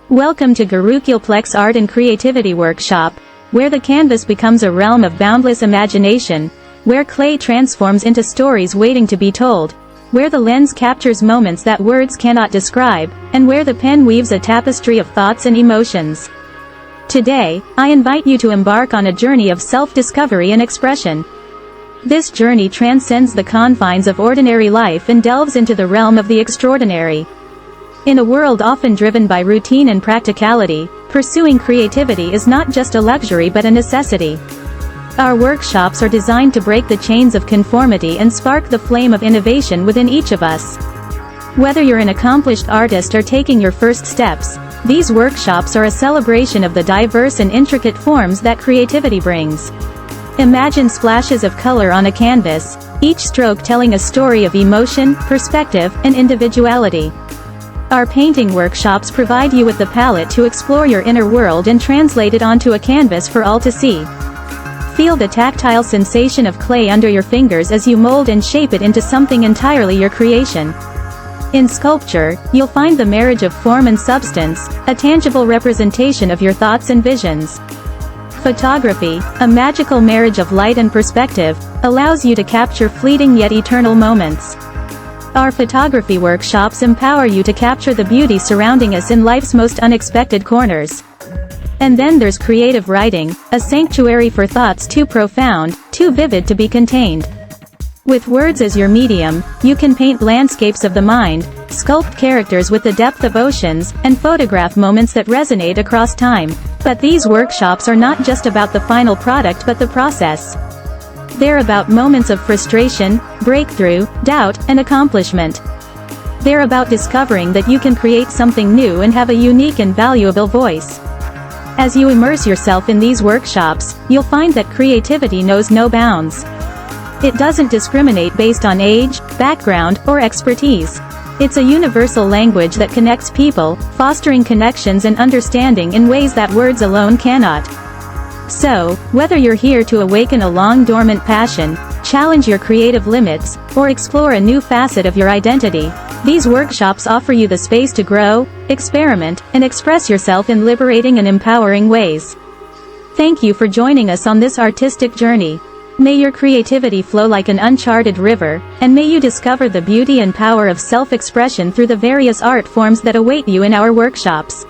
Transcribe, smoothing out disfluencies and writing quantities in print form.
Welcome to Gurukulprep's Art and Creativity Workshop, where the canvas becomes a realm of boundless imagination, where clay transforms into stories waiting to be told, where the lens captures moments that words cannot describe, and where the pen weaves a tapestry of thoughts and emotions. Today, I invite you to embark on a journey of self-discovery and expression. This journey transcends the confines of ordinary life and delves into the realm of the extraordinary. In a world often driven by routine and practicality, pursuing creativity is not just a luxury but a necessity. Our workshops are designed to break the chains of conformity and spark the flame of innovation within each of us. Whether you're an accomplished artist or taking your first steps, these workshops are a celebration of the diverse and intricate forms that creativity brings. Imagine splashes of color on a canvas, each stroke telling a story of emotion, perspective, and individuality. Our painting workshops provide you with the palette to explore your inner world and translate it onto a canvas for all to see. Feel the tactile sensation of clay under your fingers as you mold and shape it into something entirely your creation. In sculpture, you'll find the marriage of form and substance, a tangible representation of your thoughts and visions. Photography, a magical marriage of light and perspective, allows you to capture fleeting yet eternal moments. Our photography workshops empower you to capture the beauty surrounding us in life's most unexpected corners. And then there's creative writing, a sanctuary for thoughts too profound, too vivid to be contained. With words as your medium, you can paint landscapes of the mind, sculpt characters with the depth of oceans, and photograph moments that resonate across time. But these workshops are not just about the final product but the process. They're about moments of frustration, breakthrough, doubt, and accomplishment. They're about discovering that you can create something new and have a unique and valuable voice. As you immerse yourself in these workshops, you'll find that creativity knows no bounds. It doesn't discriminate based on age, background, or expertise. It's a universal language that connects people, fostering connections and understanding in ways that words alone cannot. So, whether you're here to awaken a long-dormant passion, challenge your creative limits, or explore a new facet of your identity, these workshops offer you the space to grow, experiment, and express yourself in liberating and empowering ways. Thank you for joining us on this artistic journey. May your creativity flow like an uncharted river, and may you discover the beauty and power of self-expression through the various art forms that await you in our workshops.